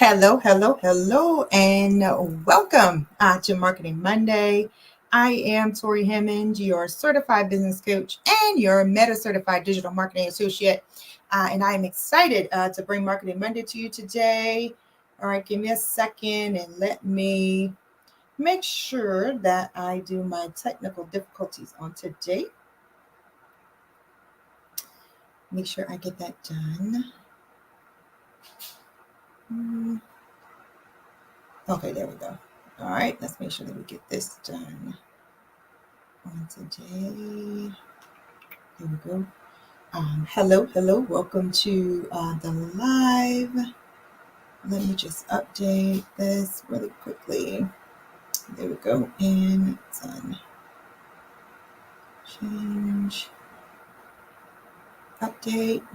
Hello, and welcome to Marketing Monday. I am Torri Hammond, your certified business coach and your Meta certified digital marketing associate. And I am excited to bring Marketing Monday to you today. All right, give me a second and let me make sure that I do my technical difficulties on today. Make sure I get that done. Okay, there we go. All right, let's make sure that we get this done on today. Here we go. Hello. Welcome to the live. Let me just update this really quickly. There we go. And done. Change. Update.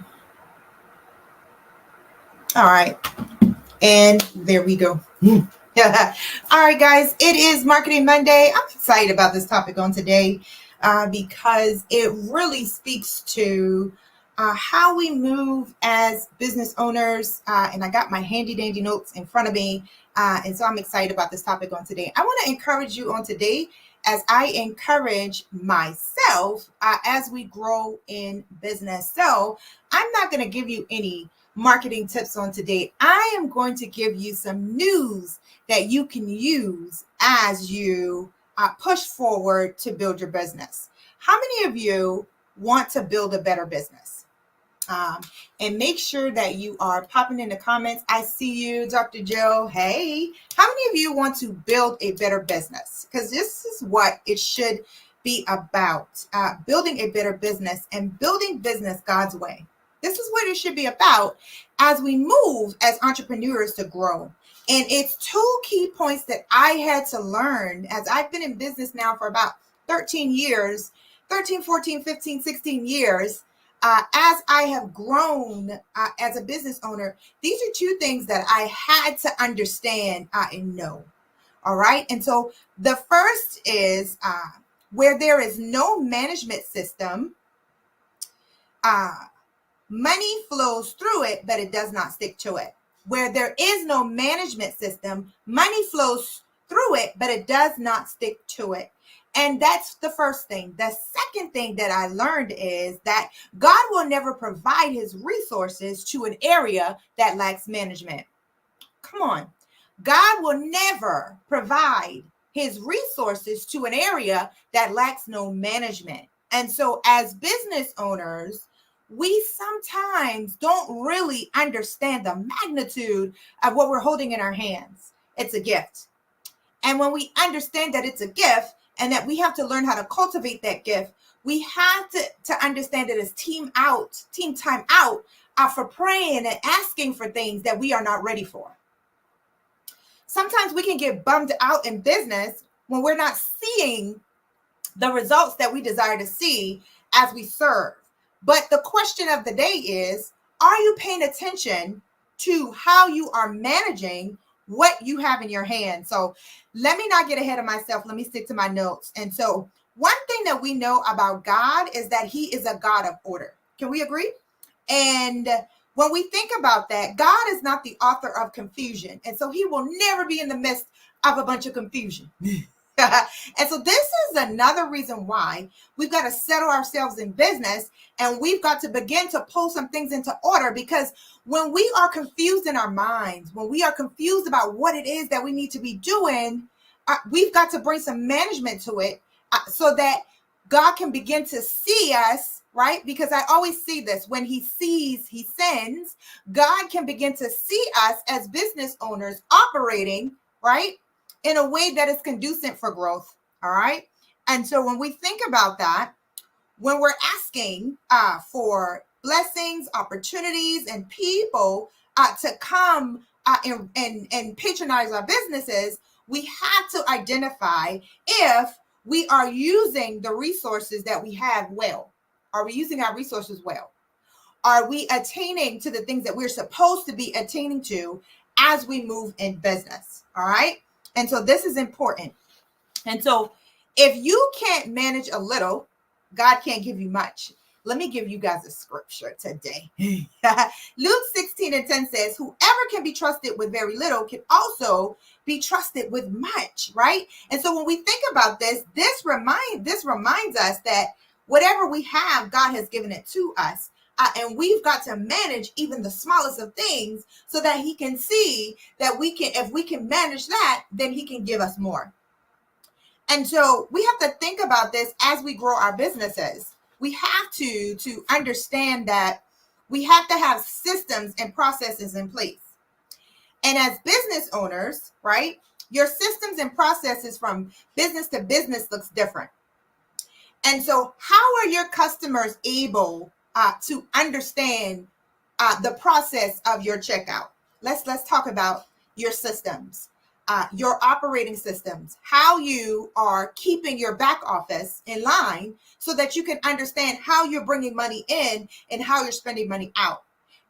All right. And there we go. All right, guys. It is Marketing Monday. I'm excited about this topic on today because it really speaks to how we move as business owners. And I got my handy dandy notes in front of me. And so I'm excited about this topic on today. I want to encourage you on today as I encourage myself as we grow in business. So I'm not going to give you any marketing tips on today. I am going to give you some news that you can use as you push forward to build your business. How many of you want to build a better business? And make sure that you are popping in the comments. I see you, Dr. Joe. Hey, how many of you want to build a better business? Because this is what it should be about, building a better business and building business God's way. This is what it should be about as we move as entrepreneurs to grow. And it's two key points that I had to learn as I've been in business now for about 13 years, 13, 14, 15, 16 years. As I have grown as a business owner, these are two things that I had to understand and know. All right. And so the first is where there is no management system, money flows through it, but it does not stick to it. Where there is no management system, money flows through it, but it does not stick to it. And that's the first thing. The second thing that I learned is that God will never provide his resources to an area that lacks management. Come on. God will never provide his resources to an area that lacks no management. And so as business owners, we sometimes don't really understand the magnitude of what we're holding in our hands. It's a gift. And when we understand that it's a gift and that we have to learn how to cultivate that gift, we have to understand that it's team time out for praying and asking for things that we are not ready for. Sometimes we can get bummed out in business when we're not seeing the results that we desire to see as we serve. But the question of the day is, are you paying attention to how you are managing what you have in your hand? So let me not get ahead of myself. Let me stick to my notes. And so one thing that we know about God is that he is a God of order. Can we agree? And when we think about that, God is not the author of confusion. And so he will never be in the midst of a bunch of confusion. And so this is another reason why we've got to settle ourselves in business and we've got to begin to pull some things into order, because when we are confused in our minds, when we are confused about what it is that we need to be doing, we've got to bring some management to it so that God can begin to see us, right? Because I always see this, when he sees, he sends. God can begin to see us as business owners operating, right, in a way that is conducive for growth. All right. And so when we think about that, when we're asking for blessings, opportunities, and people to come and patronize our businesses, we have to identify if we are using the resources that we have well. Are we using our resources well? Are we attaining to the things that we're supposed to be attaining to as we move in business? All right. And so this is important. And so if you can't manage a little, God can't give you much. Let me give you guys a scripture today. Luke 16:10 says, whoever can be trusted with very little can also be trusted with much, right? And so when we think about this reminds us that whatever we have, God has given it to us. And we've got to manage even the smallest of things so that he can see that if we can manage that, then he can give us more. And so we have to think about this as we grow our businesses. We have to understand that we have to have systems and processes in place. And as business owners, right, your systems and processes from business to business looks different. And so how are your customers able to understand the process of your checkout? Let's talk about your systems, your operating systems, how you are keeping your back office in line so that you can understand how you're bringing money in and how you're spending money out.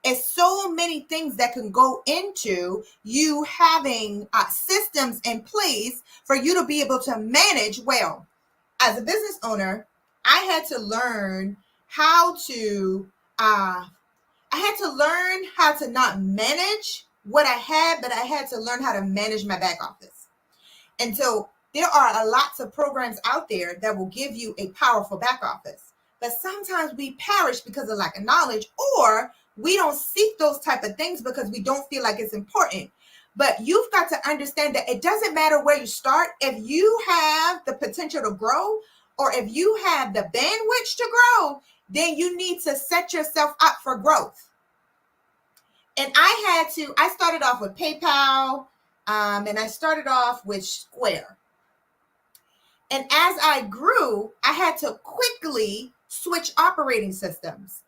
It's so many things that can go into you having systems in place for you to be able to manage well. As a business owner, I had to learn how to not manage what I had, but I had to learn how to manage my back office. And so there are lots of programs out there that will give you a powerful back office. But sometimes we perish because of lack of knowledge, or we don't seek those type of things because we don't feel like it's important. But you've got to understand that it doesn't matter where you start. If you have the potential to grow, or if you have the bandwidth to grow, then you need to set yourself up for growth. And I started off with PayPal, and I started off with Square. And as I grew, I had to quickly switch operating systems.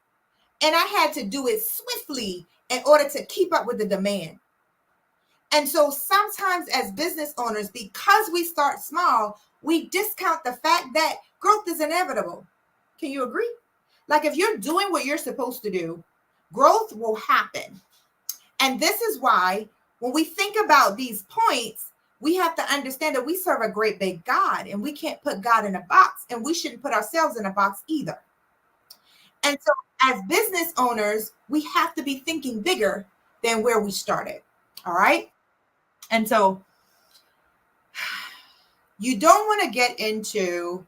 And I had to do it swiftly in order to keep up with the demand. And so sometimes as business owners, because we start small, we discount the fact that growth is inevitable. Can you agree? Like if you're doing what you're supposed to do, growth will happen. And this is why when we think about these points, we have to understand that we serve a great big God, and we can't put God in a box, and we shouldn't put ourselves in a box either. And so as business owners, we have to be thinking bigger than where we started. All right. And so you don't want to get into,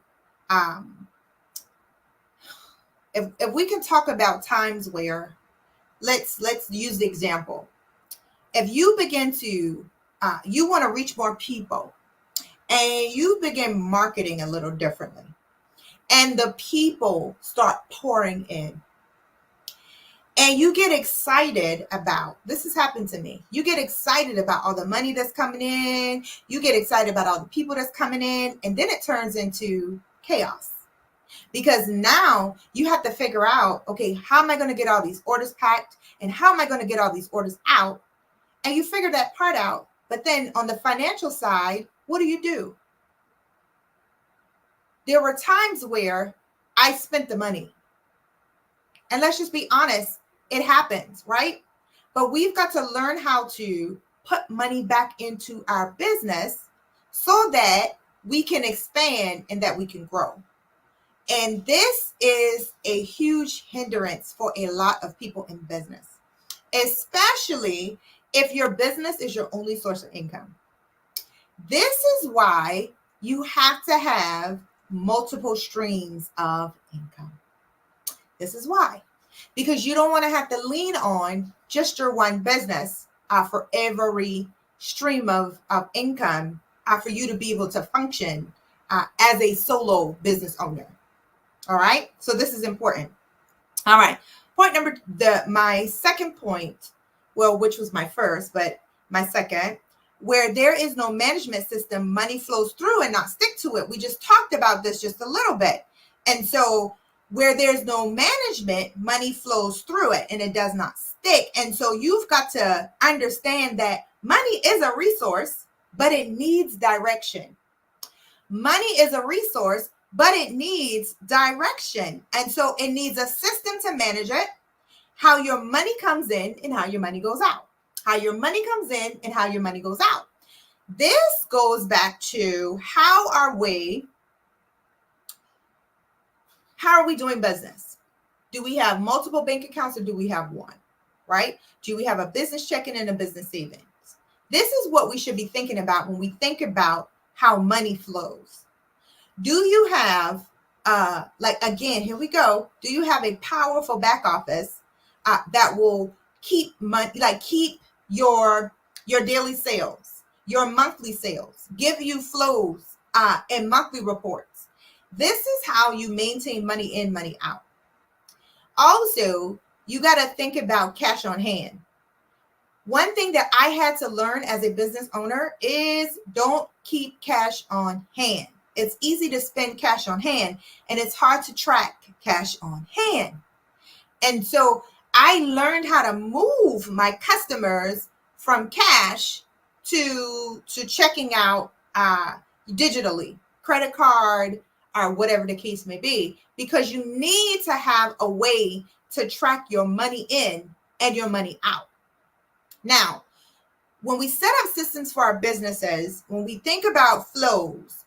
if we can talk about times where, let's use the example. If you begin to, you want to reach more people, and you begin marketing a little differently, and the people start pouring in, and you get excited about, this has happened to me. You get excited about all the money that's coming in. You get excited about all the people that's coming in. And then it turns into chaos. Because now you have to figure out, okay, how am I going to get all these orders packed? And how am I going to get all these orders out? And you figure that part out. But then on the financial side, what do? There were times where I spent the money. And let's just be honest, it happens, right? But we've got to learn how to put money back into our business so that we can expand and that we can grow. And this is a huge hindrance for a lot of people in business, especially if your business is your only source of income. This is why you have to have multiple streams of income. This is why. Because you don't want to have to lean on just your one business for every stream of income for you to be able to function as a solo business owner. All right. So this is important. All right. My second point, well, which was my first, but my second, where there is no management system, money flows through and not stick to it. We just talked about this just a little bit. And so where there's no management, money flows through it and it does not stick. And so you've got to understand that money is a resource, but it needs direction. Money is a resource, but it needs direction. And so it needs a system to manage it, how your money comes in and how your money goes out. How your money comes in and how your money goes out. This goes back to how are we doing business? Do we have multiple bank accounts or do we have one? Right? Do we have a business checking and a business savings? This is what we should be thinking about when we think about how money flows. Do you have, like, again, here we go. Do you have a powerful back office that will keep money, like keep your daily sales, your monthly sales, give you flows and monthly reports? This is how you maintain money in, money out. Also, you got to think about cash on hand. One thing that I had to learn as a business owner is don't keep cash on hand. It's easy to spend cash on hand, and it's hard to track cash on hand. And so I learned how to move my customers from cash to checking out digitally, credit card, or whatever the case may be, because you need to have a way to track your money in and your money out. Now, when we set up systems for our businesses, when we think about flows,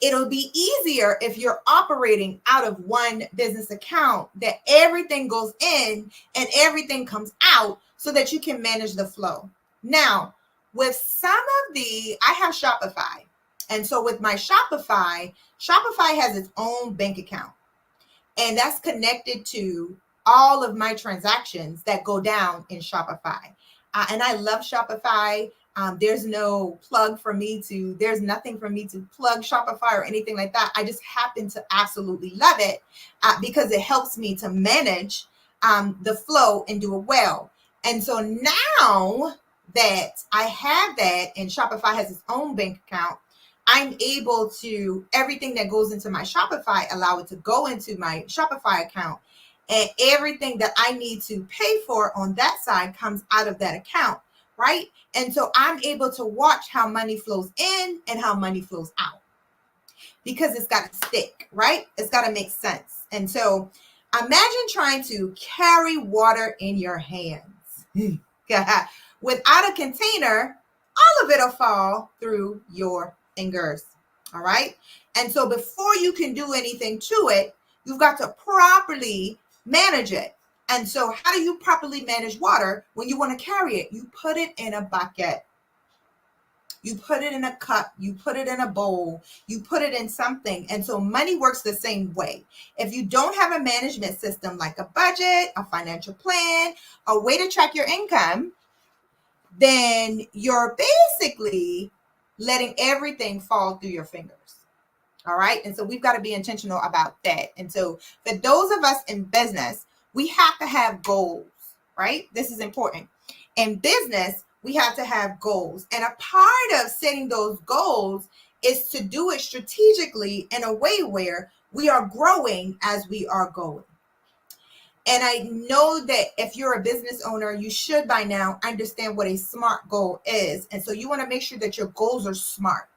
it'll be easier if you're operating out of one business account, that everything goes in and everything comes out so that you can manage the flow. Now, with some of I have Shopify. And so with my Shopify has its own bank account. And that's connected to all of my transactions that go down in Shopify. And I love Shopify. There's no plug for me to, there's nothing for me to plug Shopify or anything like that. I just happen to absolutely love it because it helps me to manage the flow and do it well. And so now that I have that and Shopify has its own bank account, I'm able to, everything that goes into my Shopify, allow it to go into my Shopify account. And everything that I need to pay for on that side comes out of that account, right? And so I'm able to watch how money flows in and how money flows out, because it's got to stick, right? It's got to make sense. And so imagine trying to carry water in your hands. Without a container, all of it'll fall through your fingers, all right? And so before you can do anything to it, you've got to properly manage it. And so how do you properly manage water when you want to carry it? You put it in a bucket. You put it in a cup. You put it in a bowl. You put it in something. And so money works the same way. If you don't have a management system like a budget, a financial plan, a way to track your income, then you're basically letting everything fall through your fingers. All right. And so we've got to be intentional about that. And so for those of us in business, we have to have goals, right? This is important. In business, we have to have goals. And a part of setting those goals is to do it strategically in a way where we are growing as we are going. And I know that if you're a business owner, you should by now understand what a SMART goal is. And so you want to make sure that your goals are SMART.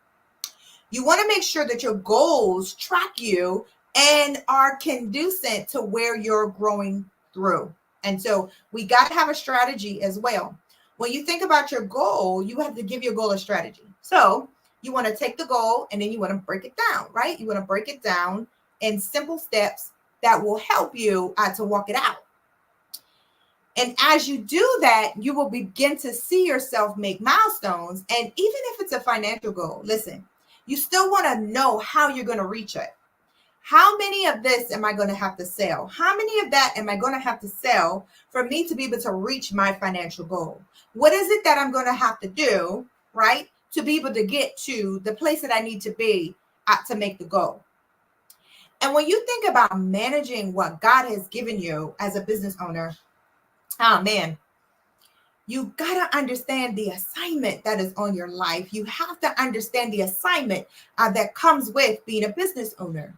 You want to make sure that your goals track you and are conducive to where you're growing through. And so we got to have a strategy as well. When you think about your goal, you have to give your goal a strategy. So you want to take the goal and then you want to break it down, right? You want to break it down in simple steps that will help you to walk it out. And as you do that, you will begin to see yourself make milestones. And even if it's a financial goal, listen, you still want to know how you're going to reach it. How many of this am I going to have to sell? How many of that am I going to have to sell for me to be able to reach my financial goal? What is it that I'm going to have to do, right, to be able to get to the place that I need to be to make the goal? And when you think about managing what God has given you as a business owner, oh man, you got to understand the assignment that is on your life. You have to understand the assignment that comes with being a business owner.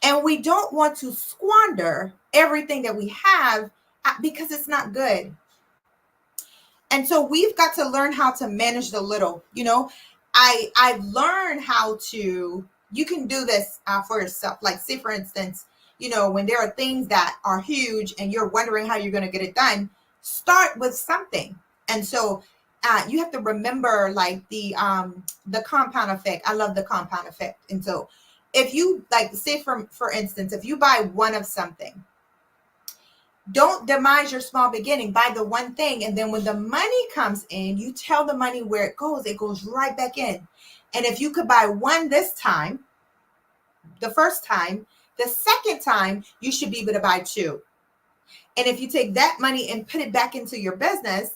And we don't want to squander everything that we have because it's not good. And so we've got to learn how to manage the little. You know, I've learned how to, you can do this for yourself. Like say, for instance, you know, when there are things that are huge and you're wondering how you're going to get it done, start with something. And so you have to remember like the compound effect. I love the compound effect. And so if you like say for instance, if you buy one of something Don't demise your small beginning. Buy the one thing. And then when the money comes in, you tell the money where it goes right back in. And if you could buy one this time, the first time, the second time, you should be able to buy two. And if you take that money and put it back into your business,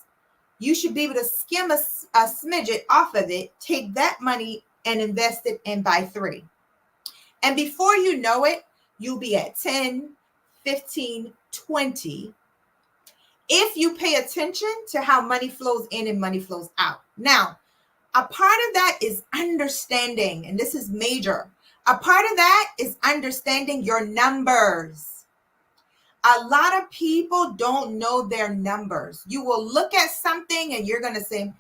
you should be able to skim a smidget off of it, take that money and invest it and buy three. And before you know it, you'll be at 10, 15, 20. If you pay attention to how money flows in and money flows out. Now, a part of that is understanding, and this is major. A part of that is understanding your numbers. A lot of people don't know their numbers. You will look at something and you're going to say,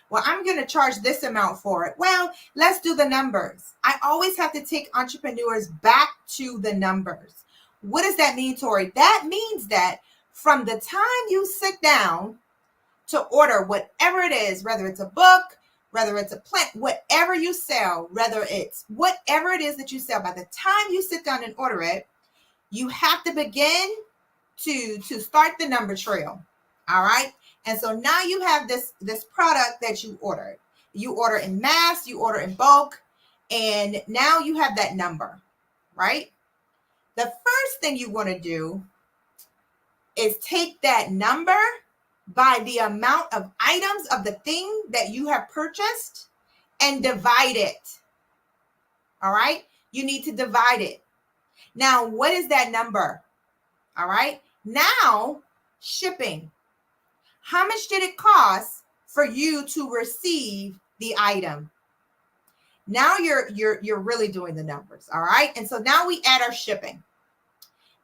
well, I'm going to charge this amount for it. Well, let's do the numbers. I always have to take entrepreneurs back to the numbers. What does that mean, Torri? That means that from the time you sit down to order whatever it is, whether it's a book, whether it's a plant, whatever you sell, whether it's whatever it is that you sell, by the time you sit down and order it, you have to begin to start the number trail. All right. And so now you have this product that you ordered. You order in mass, you order in bulk, and now you have that number, right? The first thing you want to do is take that number by the amount of items of the thing that you have purchased and divide it. All right. You need to divide it. Now, what is that number? All right. Now, shipping. How much did it cost for you to receive the item? Now you're really doing the numbers. All right. And so now we add our shipping.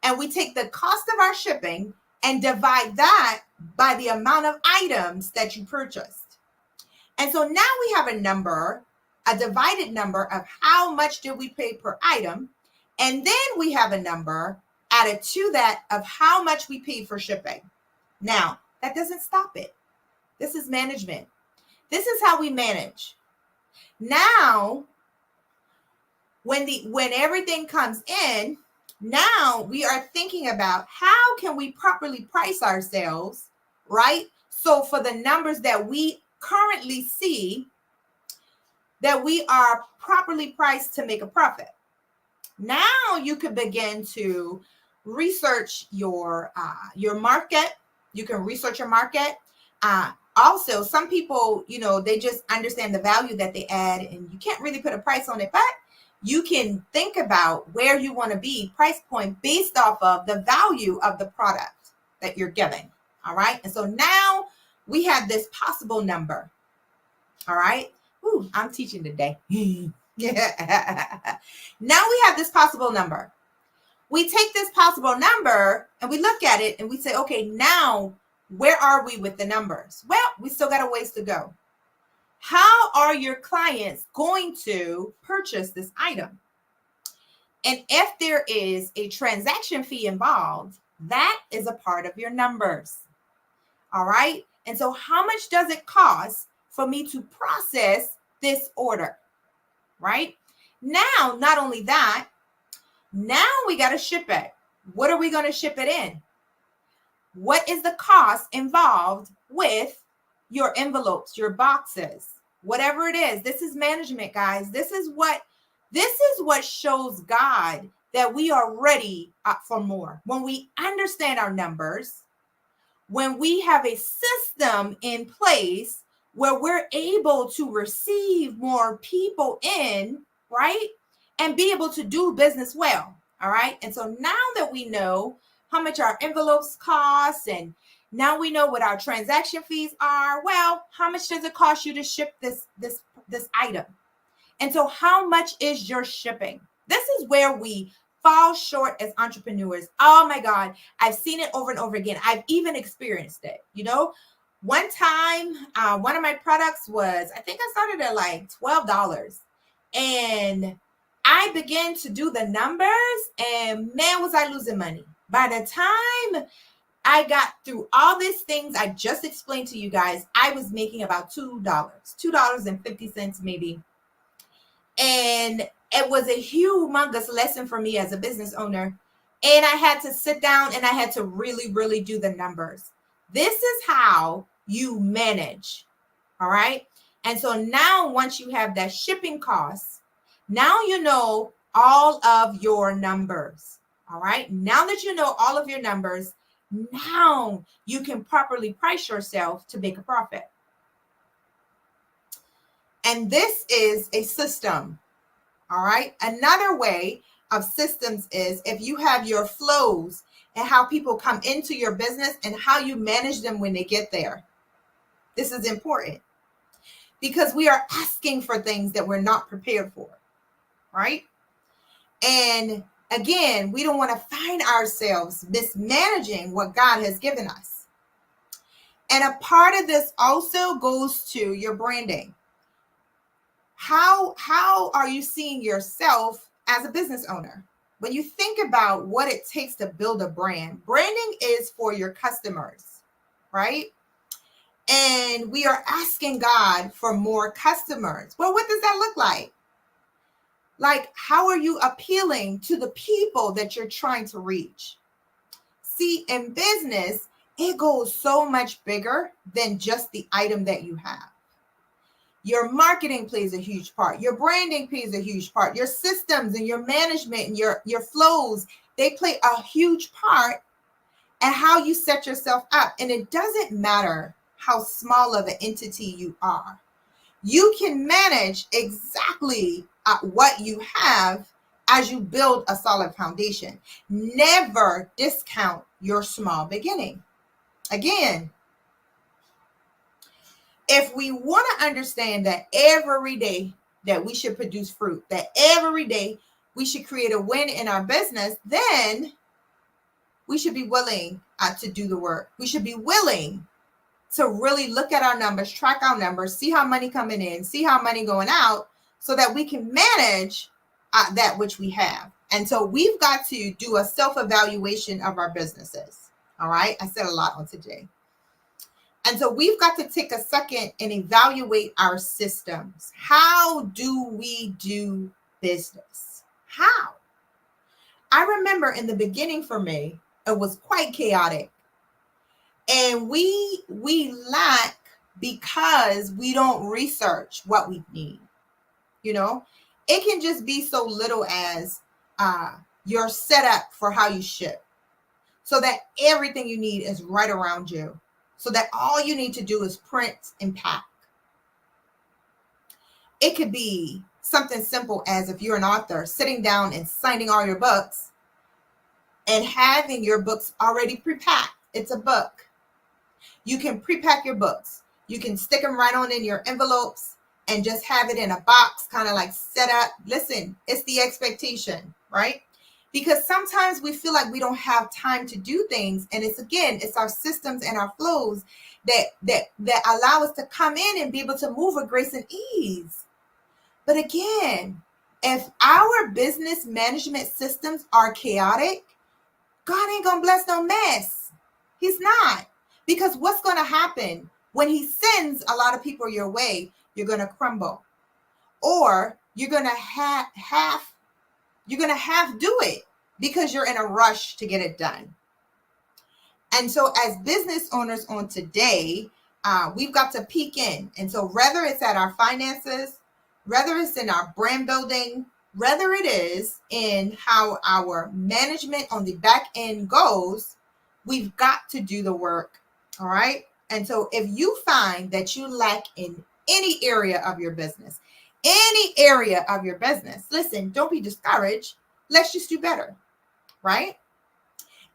And we take the cost of our shipping and divide that by the amount of items that you purchased. And so now we have a number, a divided number of how much did we pay per item. And then we have a number added to that of how much we paid for shipping. Now, that doesn't stop it. This is management. This is how we manage. Now, when everything comes in, now we are thinking about how can we properly price ourselves, right? So for the numbers that we currently see, that we are properly priced to make a profit. Now you can begin to research your market. You can research your market. Also, some people, they just understand the value that they add, and you can't really put a price on it, but you can think about where you want to be, price point, based off of the value of the product that you're giving. All right. And so now we have this possible number. All right. Ooh, I'm teaching today. Yeah. Now we have this possible number. We take this possible number and we look at it and we say, okay, now where are we with the numbers? Well, we still got a ways to go. How are your clients going to purchase this item? And if there is a transaction fee involved, that is a part of your numbers. All right. And so how much does it cost for me to process this order? Right? Now, not only that, now we got to ship it. What are we going to ship it in? What is the cost involved with your envelopes, your boxes, whatever it is? This is management, guys. This is what shows God that we are ready for more. When we understand our numbers, when we have a system in place where we're able to receive more people in, right? And be able to do business well. All right. And so now that we know how much our envelopes cost, and now we know what our transaction fees are, well, how much does it cost you to ship this item? And so how much is your shipping? This is where we fall short as entrepreneurs. Oh my God, I've seen it over and over again. I've even experienced it. One time, one of my products was, I think I started at like $12. And I began to do the numbers, and man, was I losing money. By the time I got through all these things I just explained to you guys, I was making about $2.50 maybe. And it was a humongous lesson for me as a business owner. And I had to sit down and I had to really, really do the numbers. This is how you manage. All right. And so now once you have that shipping cost, now you know all of your numbers. All right. Now that you know all of your numbers, now you can properly price yourself to make a profit. And this is a system. All right. Another way of systems is if you have your flows and how people come into your business and how you manage them when they get there. This is important because we are asking for things that we're not prepared for, right? And again, we don't want to find ourselves mismanaging what God has given us. And a part of this also goes to your branding. How are you seeing yourself as a business owner? When you think about what it takes to build a brand, branding is for your customers, right? And we are asking God for more customers. Well, what does that look like? Like, how are you appealing to the people that you're trying to reach? See, in business, it goes so much bigger than just the item that you have. Your marketing plays a huge part. Your branding plays a huge part. Your systems and your management and your flows, they play a huge part in how you set yourself up. And it doesn't matter how small of an entity you are. You can manage exactly what you have as you build a solid foundation. Never discount your small beginning. Again, if we want to understand that every day that we should produce fruit, that every day we should create a win in our business, then we should be willing to do the work. We should be willing to really look at our numbers, track our numbers, see how money coming in, see how money going out, so that we can manage that which we have. And so we've got to do a self-evaluation of our businesses. All right. I said a lot on today. And so we've got to take a second and evaluate our systems. How do we do business? How? I remember in the beginning for me, it was quite chaotic. And we lack because we don't research what we need. You know, it can just be so little as your setup for how you ship, so that everything you need is right around you, so that all you need to do is print and pack. It could be something simple as, if you're an author, sitting down and signing all your books and having your books already pre-packed. It's a book. You can pre-pack your books. You can stick them right on in your envelopes and just have it in a box, kind of like set up. Listen, it's the expectation, right? Because sometimes we feel like we don't have time to do things. And it's our systems and our flows that allow us to come in and be able to move with grace and ease. But again, if our business management systems are chaotic, God ain't gonna bless no mess. He's not. Because what's going to happen when he sends a lot of people your way? You're going to crumble, or you're going to half do it because you're in a rush to get it done. And so as business owners on today, we've got to peek in. And so whether it's at our finances, whether it's in our brand building, whether it is in how our management on the back end goes, we've got to do the work. All right. And so if you find that you lack in any area of your business, listen, don't be discouraged. Let's just do better. Right.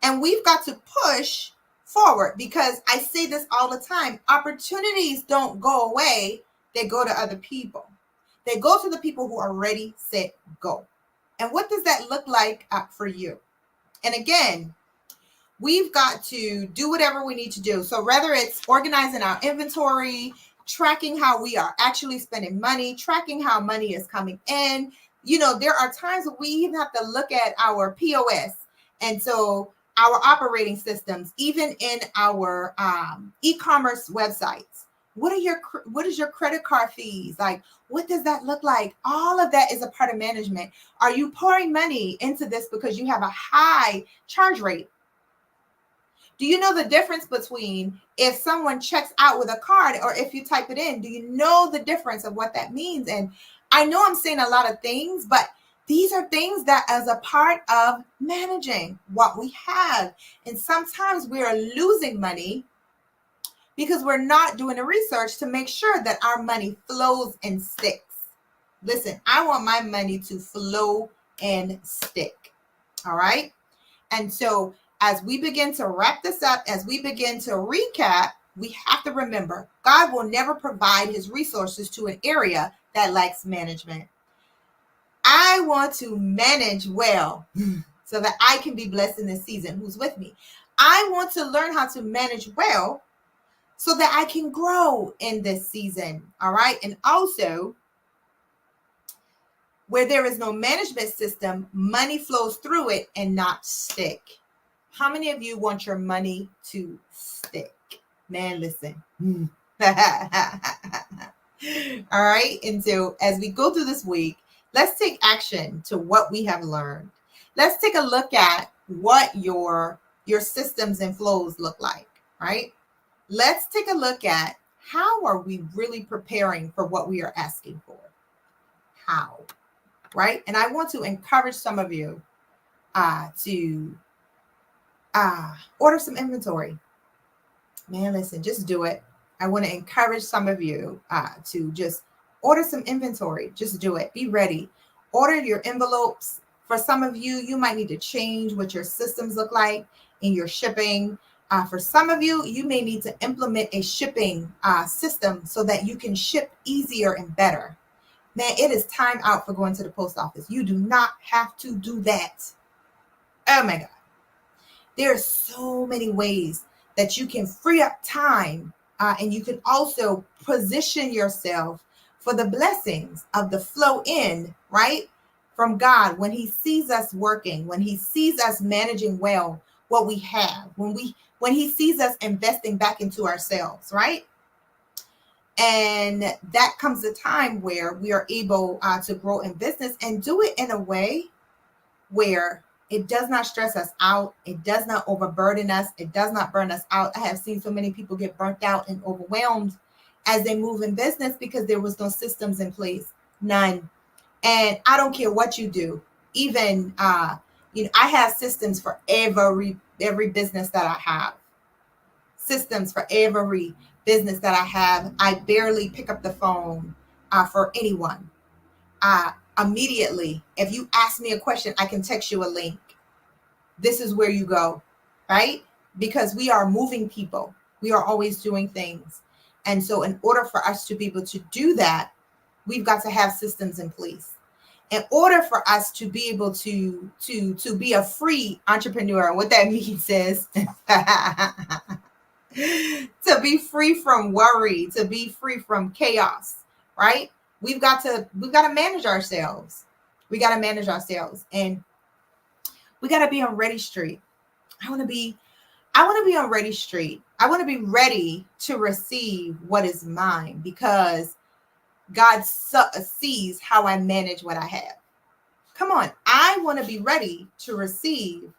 And we've got to push forward, because I say this all the time. Opportunities don't go away. They go to other people. They go to the people who are ready, set, go. And what does that look like for you? And again, we've got to do whatever we need to do. So whether it's organizing our inventory, tracking how we are actually spending money, tracking how money is coming in. You know, there are times we even have to look at our POS. And so our operating systems, even in our e-commerce websites, What is your credit card fees? Like, what does that look like? All of that is a part of management. Are you pouring money into this because you have a high charge rate? Do you know the difference between if someone checks out with a card or if you type it in? Do you know the difference of what that means? And I know I'm saying a lot of things, but these are things that as a part of managing what we have. And sometimes we are losing money because we're not doing the research to make sure that our money flows and sticks. Listen, I want my money to flow and stick. All right. And so as we begin to wrap this up, as we begin to recap, we have to remember God will never provide his resources to an area that lacks management. I want to manage well so that I can be blessed in this season. Who's with me? I want to learn how to manage well so that I can grow in this season. All right. And also, where there is no management system, money flows through it and not stick. How many of you want your money to stick? Man, listen. All right. And so as we go through this week, let's take action to what we have learned. Let's take a look at what your systems and flows look like, right? Let's take a look at how are we really preparing for what we are asking for? How, right? And I want to encourage some of you to order some inventory. Man, listen, just do it. I want to encourage some of you to just order some inventory. Just do it. Be ready. Order your envelopes. For some of you, you might need to change what your systems look like in your shipping. For some of you, you may need to implement a shipping system so that you can ship easier and better. Man, it is time out for going to the post office. You do not have to do that. Oh my God. There are so many ways that you can free up time and you can also position yourself for the blessings of the flow in, right? From God, when he sees us working, when he sees us managing well what we have, when he sees us investing back into ourselves, right? And that comes a time where we are able to grow in business and do it in a way where it does not stress us out. It does not overburden us. It does not burn us out. I have seen so many people get burnt out and overwhelmed as they move in business because there was no systems in place, none. And I don't care what you do. Even, I have systems for every business that I have. Systems for every business that I have. I barely pick up the phone for anyone. Immediately, if you ask me a question, I can text you a link. This is where you go, right? Because we are moving people. We are always doing things. And so in order for us to be able to do that, we've got to have systems in place. In order for us to be able to be a free entrepreneur, what that means is to be free from worry, to be free from chaos, right? We've got to manage ourselves. We got to manage ourselves, and we got to be on Ready Street. I want to be on Ready Street. I want to be ready to receive what is mine because God sees how I manage what I have. Come on. I want to be ready to receive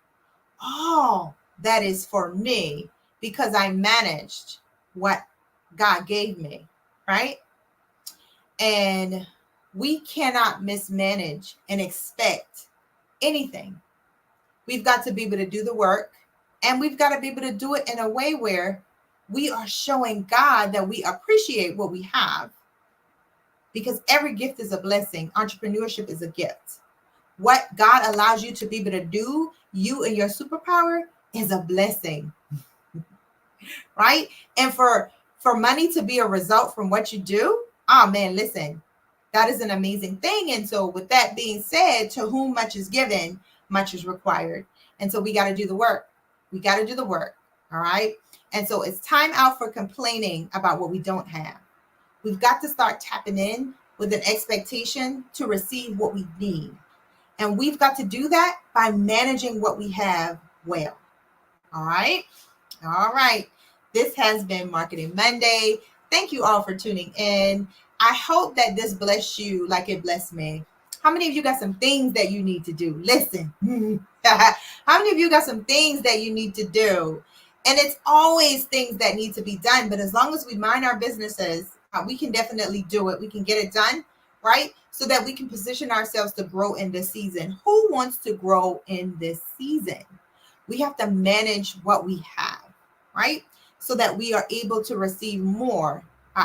all that is for me because I managed what God gave me, right? And we cannot mismanage and expect anything. We've got to be able to do the work, and we've got to be able to do it in a way where we are showing God that we appreciate what we have, because every gift is a blessing. Entrepreneurship is a gift. What God allows you to be able to do, you and your superpower, is a blessing, right? And for money to be a result from what you do, oh man, listen, that is an amazing thing. And so with that being said, to whom much is given, much is required. And so we got to do the work. We got to do the work. All right. And so it's time out for complaining about what we don't have. We've got to start tapping in with an expectation to receive what we need. And we've got to do that by managing what we have well. All right. All right. This has been Marketing Monday. Thank you all for tuning in. I hope that this blessed you like it blessed me. How many of you got some things that you need to do? Listen. How many of you got some things that you need to do? And it's always things that need to be done. But as long as we mind our businesses, we can definitely do it. We can get it done, right? So that we can position ourselves to grow in this season. Who wants to grow in this season? We have to manage what we have, right? So that we are able to receive more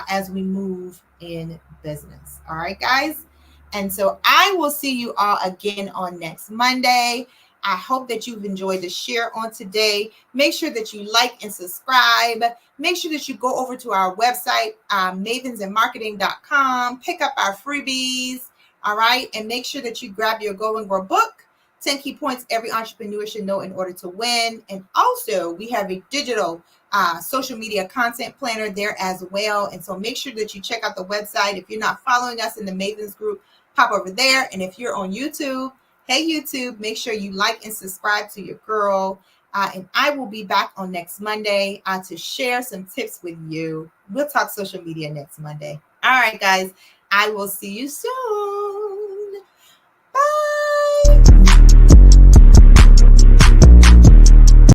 as we move in business. All right, guys. And so I will see you all again on next Monday. I hope that you've enjoyed the share on today. Make sure that you like and subscribe. Make sure that you go over to our website, mavensandmarketing.com, pick up our freebies, all right? And make sure that you grab your Go and Grow book, 10 key points every entrepreneur should know in order to win. And also, we have a digital social media content planner there as well. And so make sure that you check out the website. If you're not following us in the Mavens group, hop over there. And if you're on YouTube, hey, YouTube, make sure you like and subscribe to your girl. And I will be back on next Monday to share some tips with you. We'll talk social media next Monday. All right, guys, I will see you soon.